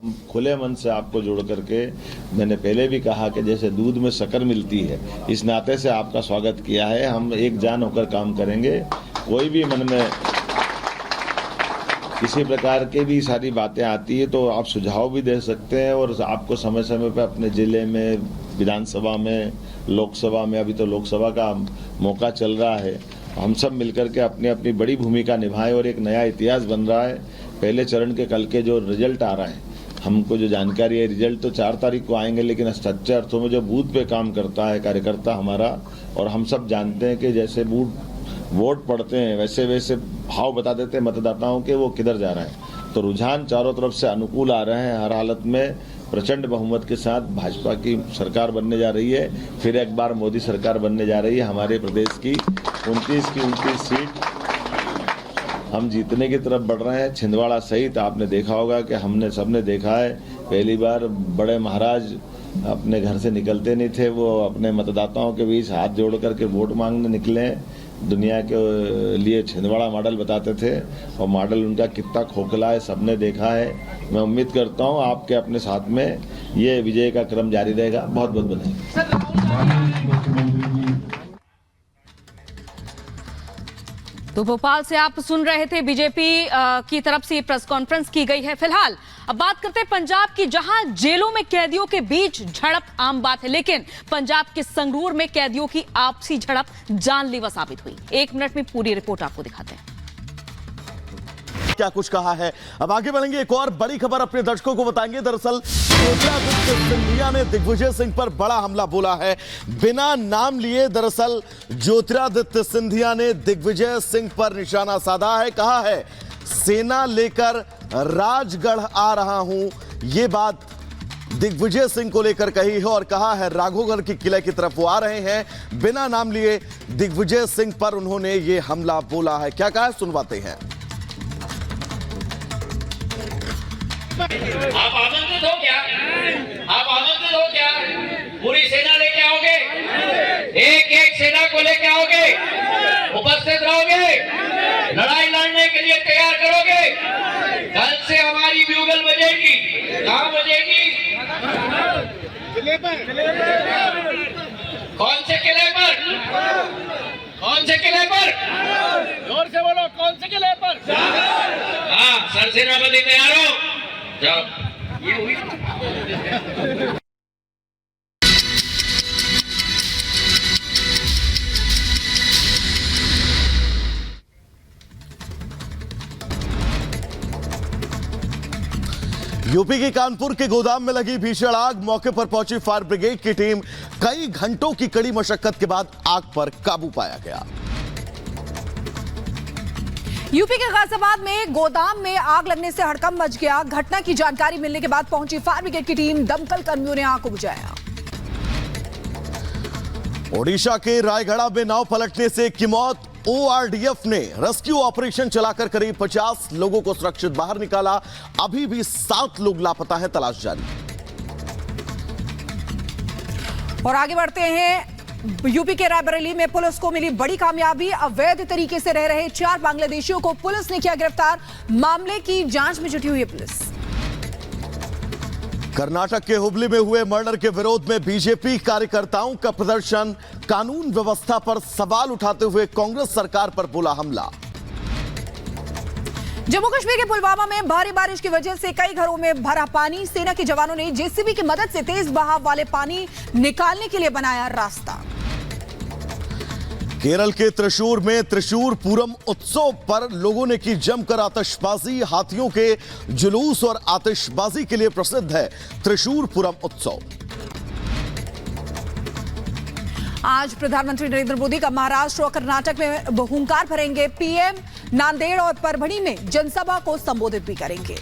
खुले मन से आपको जोड़ करके मैंने पहले भी कहा कि जैसे दूध में शक्कर मिलती है, इस नाते से आपका स्वागत किया है। हम एक जान होकर काम करेंगे। कोई भी मन में किसी प्रकार की भी सारी बातें आती है तो आप सुझाव भी दे सकते हैं और आपको समय समय पर अपने जिले में, विधानसभा में, लोकसभा में, अभी तो लोकसभा का मौका चल रहा है, हम सब मिलकर के अपनी अपनी बड़ी भूमिका निभाएं और एक नया इतिहास बन रहा है। पहले चरण के कल के जो रिजल्ट आ रहा है, हमको जो जानकारी है, रिजल्ट तो 4 तारीख को आएंगे, लेकिन सच्चे अर्थों में जो बूथ पे काम करता है कार्यकर्ता हमारा, और हम सब जानते हैं कि जैसे वोट पड़ते हैं वैसे वैसे भाव बता देते हैं मतदाताओं के वो किधर जा रहे हैं। तो रुझान चारों तरफ से अनुकूल आ रहे हैं। हर हालत में प्रचंड बहुमत के साथ भाजपा की सरकार बनने जा रही है। फिर एक बार मोदी सरकार बनने जा रही है। हमारे प्रदेश की 29 सीट हम जीतने की तरफ बढ़ रहे हैं। छिंदवाड़ा सहित आपने देखा होगा कि हमने सबने देखा है, पहली बार बड़े महाराज अपने घर से निकलते नहीं थे, वो अपने मतदाताओं के बीच हाथ जोड़ करके वोट मांगने निकले। दुनिया के लिए छिंदवाड़ा मॉडल बताते थे और मॉडल उनका कितना खोखला है सबने देखा है। मैं उम्मीद करता हूँ आपके अपने साथ में ये विजय का क्रम जारी रहेगा। बहुत बहुत बधाई। तो भोपाल से आप सुन रहे थे, बीजेपी की तरफ से प्रेस कॉन्फ्रेंस की गई है। फिलहाल अब बात करते हैं पंजाब की, जहां जेलों में कैदियों के बीच झड़प आम बात है, लेकिन पंजाब के संगरूर में कैदियों की आपसी झड़प जानलेवा साबित हुई। 1 मिनट में पूरी रिपोर्ट आपको दिखाते हैं। क्या कुछ कहा है, अब आगे बढ़ेंगे। एक और बड़ी खबर अपने दर्शकों को बताएंगे। दरअसल ज्योतिरादित्य सिंधिया ने दिग्विजय सिंह पर बड़ा हमला बोला है, बिना नाम लिए। दरअसल ज्योतिरादित्य सिंधिया ने दिग्विजय सिंह पर निशाना साधा है। कहा है सेना लेकर राजगढ़ आ रहा हूं, यह बात दिग्विजय सिंह को लेकर कही है और कहा है राघोगढ़ की किले की तरफ वो आ रहे हैं। बिना नाम लिए दिग्विजय सिंह पर उन्होंने ये हमला बोला है। क्या कहा है सुनवाते हैं। आप आमंत्रित हो क्या? आप आमंत्रित हो क्या? पूरी सेना लेके आओगे? एक एक सेना को लेके आओगे? उपस्थित रहोगे? लड़ाई लड़ने के लिए तैयार करोगे? कल से हमारी ब्यूगल बजेगी। कहाँ बजेगी? किले पर। कौन से किले पर? कौन से किले पर? जोर से बोलो, कौन से किले पर? हाँ, सरसेनापति तैयार हो जाओ। ये हुई यूपी के कानपुर के गोदाम में लगी भीषण आग। मौके पर पहुंची फायर ब्रिगेड की टीम। कई घंटों की कड़ी मशक्कत के बाद आग पर काबू पाया गया। यूपी के गाजियाबाद में गोदाम में आग लगने से हड़कंप मच गया। घटना की जानकारी मिलने के बाद पहुंची फायर ब्रिगेड की टीम, दमकल कर्मियों ने आग को बुझाया। ओडिशा के रायगढ़ में नाव पलटने से एक की मौत। ओआरडीएफ ने रेस्क्यू ऑपरेशन चलाकर करीब 50 लोगों को सुरक्षित बाहर निकाला। अभी भी 7 लोग लापता हैं, तलाश जारी। और आगे बढ़ते हैं, यूपी के रायबरेली में पुलिस को मिली बड़ी कामयाबी। अवैध तरीके से रह रहे 4 बांग्लादेशियों को पुलिस ने किया गिरफ्तार। मामले की जांच में जुटी हुई है पुलिस। कर्नाटक के हुबली में हुए मर्डर के विरोध में बीजेपी कार्यकर्ताओं का प्रदर्शन। कानून व्यवस्था पर सवाल उठाते हुए कांग्रेस सरकार पर बोला हमला। जम्मू कश्मीर के पुलवामा में भारी बारिश की वजह से कई घरों में भरा पानी। सेना के जवानों ने जेसीबी की मदद से तेज बहाव वाले पानी निकालने के लिए बनाया रास्ता। केरल के त्रिशूर में त्रिशूर पूरम उत्सव पर लोगों ने की जमकर आतिशबाजी। हाथियों के जुलूस और आतिशबाजी के लिए प्रसिद्ध है त्रिशूर पूरम उत्सव। आज प्रधानमंत्री नरेंद्र मोदी का महाराष्ट्र और कर्नाटक में हुंकार भरेंगे। पीएम नांदेड़ और परभणी में जनसभा को संबोधित भी करेंगे।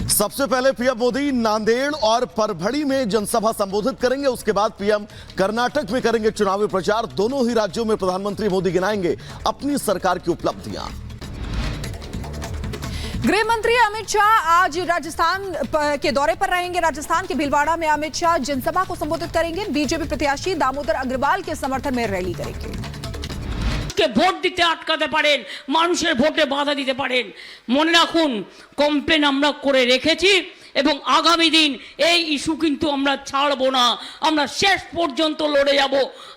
सबसे पहले पीएम मोदी नांदेड़ और परभणी में जनसभा संबोधित करेंगे। उसके बाद पीएम कर्नाटक में करेंगे चुनावी प्रचार। दोनों ही राज्यों में प्रधानमंत्री मोदी गिनाएंगे अपनी सरकार की उपलब्धियां। गृह मंत्री अमित शाह आज राजस्थान के दौरे पर रहेंगे। राजस्थान के भीलवाड़ा में अमित शाह जनसभा को संबोधित करेंगे। बीजेपी प्रत्याशी दामोदर अग्रवाल के समर्थन में रैली करेंगे। মানুষকে ভোট দিতে আটকাতে পারেন, মানুষের ভোটে বাধা দিতে পারেন। মনে রাখুন, কমপ্লেন আমরা করে রেখেছি এবং আগামী দিন এই ইস্যু কিন্তু আমরা ছাড়বো না, আমরা শেষ পর্যন্ত লড়ে যাব।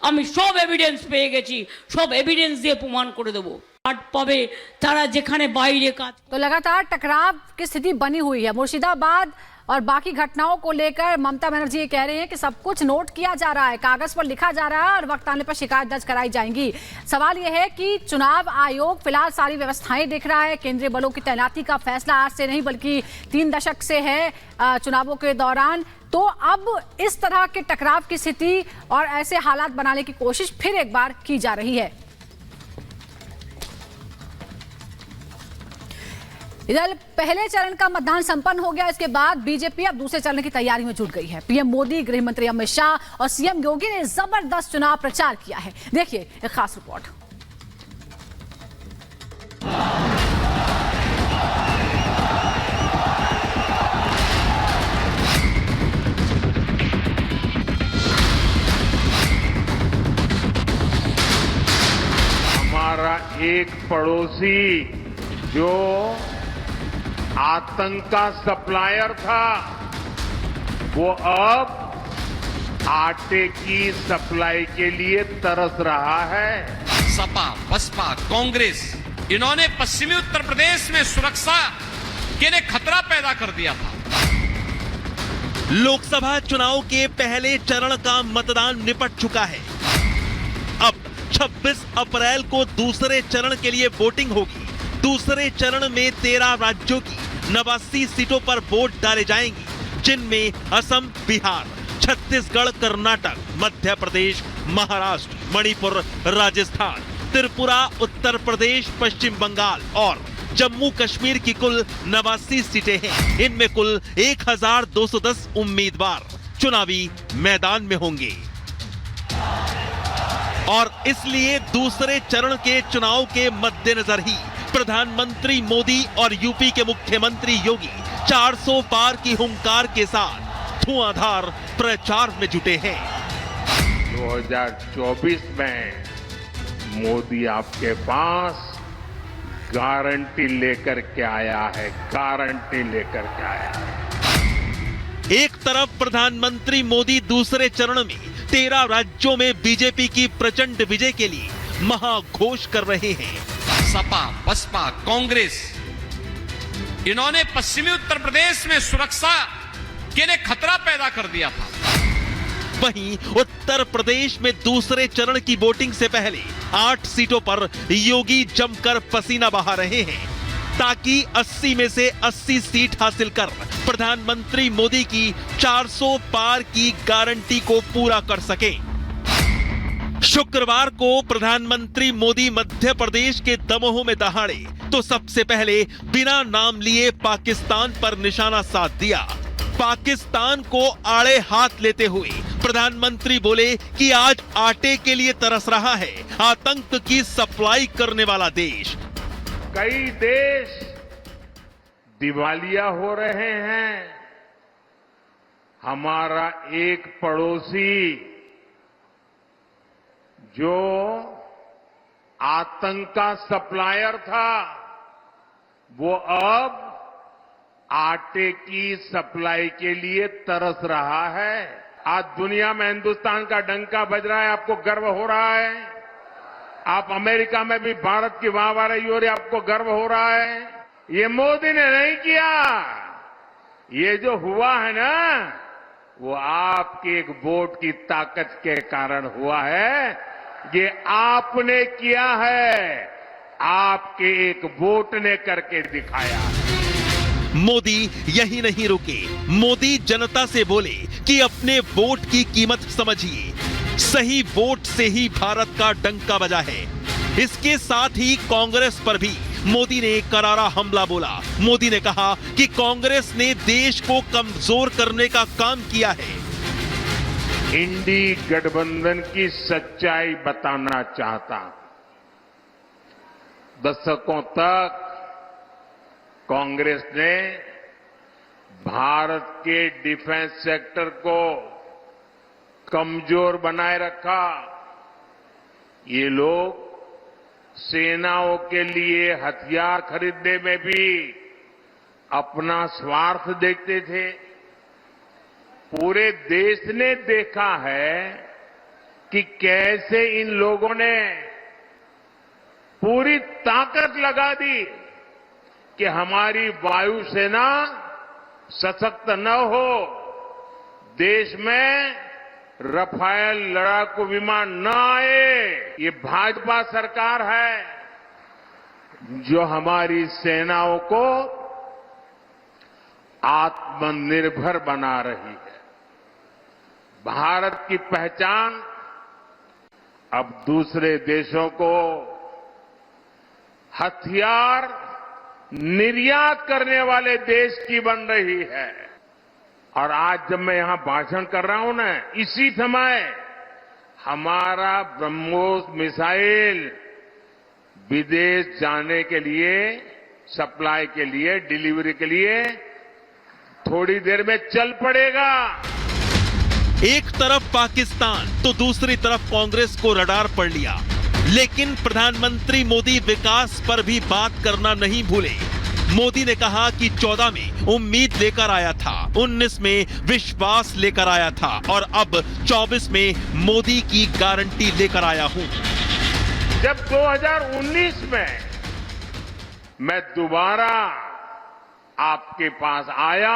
আমি সব এভিডেন্স পেয়ে গেছি, সব এভিডেন্স দিয়ে প্রমাণ করে দেবো। আট পাবে তারা যেখানে বাইরে কাজ। तो लगातार टकराव की स्थिति बनी हुई है। मुर्शिदाबाद और बाकी घटनाओं को लेकर ममता बनर्जी ये कह रहे हैं कि सब कुछ नोट किया जा रहा है, कागज पर लिखा जा रहा है और वक्त आने पर शिकायत दर्ज कराई जाएंगी। सवाल यह है कि चुनाव आयोग फिलहाल सारी व्यवस्थाएं देख रहा है। केंद्रीय बलों की तैनाती का फैसला आज से नहीं बल्कि 3 दशक से है चुनावों के दौरान। तो अब इस तरह के टकराव की स्थिति और ऐसे हालात बनाने की कोशिश फिर एक बार की जा रही है। इधर पहले चरण का मतदान संपन्न हो गया। इसके बाद बीजेपी अब दूसरे चरण की तैयारी में जुट गई है। पीएम मोदी, गृह मंत्री अमित शाह और सीएम योगी ने जबरदस्त चुनाव प्रचार किया है। देखिए एक खास रिपोर्ट। हमारा एक पड़ोसी जो आतंक का सप्लायर था, वो अब आटे की सप्लाई के लिए तरस रहा है। सपा, बसपा, कांग्रेस, इन्होंने पश्चिमी उत्तर प्रदेश में सुरक्षा के लिए खतरा पैदा कर दिया था। लोकसभा चुनाव के पहले चरण का मतदान निपट चुका है। अब 26 अप्रैल को दूसरे चरण के लिए वोटिंग होगी। दूसरे चरण में 13 राज्यों की 89 सीटों पर वोट डाले जाएंगे, जिनमें असम, बिहार, छत्तीसगढ़, कर्नाटक, मध्य प्रदेश, महाराष्ट्र, मणिपुर, राजस्थान, त्रिपुरा, उत्तर प्रदेश, पश्चिम बंगाल और जम्मू कश्मीर की कुल 89 सीटें हैं। इनमें कुल 1210 उम्मीदवार चुनावी मैदान में होंगे और इसलिए दूसरे चरण के चुनाव के मद्देनजर ही प्रधानमंत्री मोदी और यूपी के मुख्यमंत्री योगी 400 पार की हुंकार के साथ धुआंधार प्रचार में जुटे हैं। 2024 में मोदी आपके पास गारंटी लेकर के आया है, गारंटी लेकर के आया है। एक तरफ प्रधानमंत्री मोदी दूसरे चरण में 13 राज्यों में बीजेपी की प्रचंड विजय के लिए महाघोष कर रहे हैं। सपा, बसपा, कांग्रेस, इन्होंने पश्चिमी उत्तर प्रदेश में सुरक्षा के लिए खतरा पैदा कर दिया था। वहीं उत्तर प्रदेश में दूसरे चरण की वोटिंग से पहले 8 सीटों पर योगी जमकर पसीना बहा रहे हैं, ताकि 80 में से 80 सीट हासिल कर प्रधानमंत्री मोदी की 400 पार की गारंटी को पूरा कर सके। शुक्रवार को प्रधानमंत्री मोदी मध्य प्रदेश के दमोह में दहाड़े तो सबसे पहले बिना नाम लिए पाकिस्तान पर निशाना साध दिया। पाकिस्तान को आड़े हाथ लेते हुए प्रधानमंत्री बोले कि आज आटे के लिए तरस रहा है आतंक की सप्लाई करने वाला देश। कई देश दिवालिया हो रहे हैं। हमारा एक पड़ोसी जो आतंक का सप्लायर था, वो अब आटे की सप्लाई के लिए तरस रहा है। आज दुनिया में हिंदुस्तान का डंका बज रहा है, आपको गर्व हो रहा है। आप अमेरिका में भी भारत की वाहवाही हो रही है, आपको गर्व हो रहा है। ये मोदी ने नहीं किया, ये जो हुआ है ना, वो आपकी एक वोट की ताकत के कारण हुआ है। ये आपने किया है, आपके एक वोट ने करके दिखाया। मोदी यही नहीं रुके। मोदी जनता से बोले कि अपने वोट की कीमत समझिए, सही वोट से ही भारत का डंका बजा है। इसके साथ ही कांग्रेस पर भी मोदी ने करारा हमला बोला। मोदी ने कहा कि कांग्रेस ने देश को कमजोर करने का काम किया है। इंडी गठबंधन की सच्चाई बताना चाहता हूं। दशकों तक कांग्रेस ने भारत के डिफेंस सेक्टर को कमजोर बनाए रखा। ये लोग सेनाओं के लिए हथियार खरीदने में भी अपना स्वार्थ देखते थे। पूरे देश ने देखा है कि कैसे इन लोगों ने पूरी ताकत लगा दी कि हमारी वायुसेना सशक्त न हो, देश में रफाल लड़ाकू विमान न आए। ये भाजपा सरकार है जो हमारी सेनाओं को आत्मनिर्भर बना रही है। भारत की पहचान अब दूसरे देशों को हथियार निर्यात करने वाले देश की बन रही है। और आज जब मैं यहां भाषण कर रहा हूं ना, इसी समय हमारा ब्रह्मोस मिसाइल विदेश जाने के लिए, सप्लाई के लिए, डिलीवरी के लिए थोड़ी देर में चल पड़ेगा। एक तरफ पाकिस्तान तो दूसरी तरफ कांग्रेस को रडार पड़ लिया, लेकिन प्रधानमंत्री मोदी विकास पर भी बात करना नहीं भूले। मोदी ने कहा कि 14 में उम्मीद लेकर आया था, 19 में विश्वास लेकर आया था और अब 24 में मोदी की गारंटी लेकर आया हूं। जब 2019 में मैं दोबारा आपके पास आया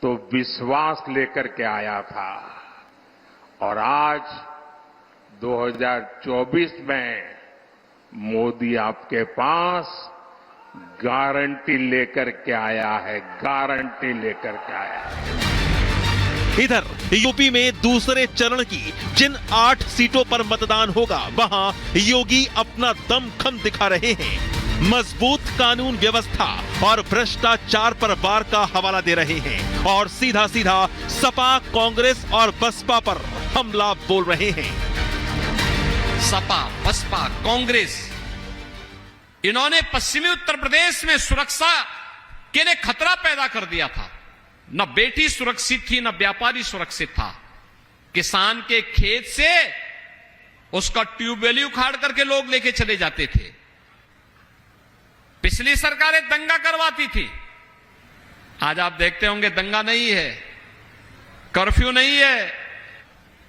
तो विश्वास लेकर के आया था, और आज 2024 में मोदी आपके पास गारंटी लेकर के आया है, गारंटी लेकर के आया है। इधर यूपी में दूसरे चरण की जिन 8 सीटों पर मतदान होगा, वहां योगी अपना दमखम दिखा रहे हैं। मजबूत कानून व्यवस्था और भ्रष्टाचार पर वार का हवाला दे रहे हैं और सीधा सीधा सपा, कांग्रेस और बसपा पर हमला बोल रहे हैं। सपा, बसपा, कांग्रेस, इन्होंने पश्चिमी उत्तर प्रदेश में सुरक्षा के लिए खतरा पैदा कर दिया था। न बेटी सुरक्षित थी, न व्यापारी सुरक्षित था। किसान के खेत से उसका ट्यूबवेल उखाड़ करके लोग लेके चले जाते थे। पिछली सरकारें दंगा करवाती थी। आज आप देखते होंगे दंगा नहीं है, कर्फ्यू नहीं है।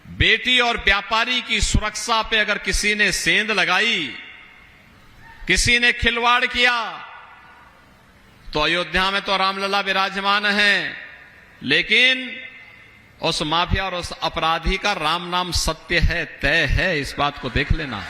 बेटी और व्यापारी की सुरक्षा पे अगर किसी ने सेंध लगाई, किसी ने खिलवाड़ किया, तो अयोध्या में तो रामलला विराजमान हैं, लेकिन उस माफिया और उस अपराधी का राम नाम सत्य है, तय है। इस बात को देख लेना।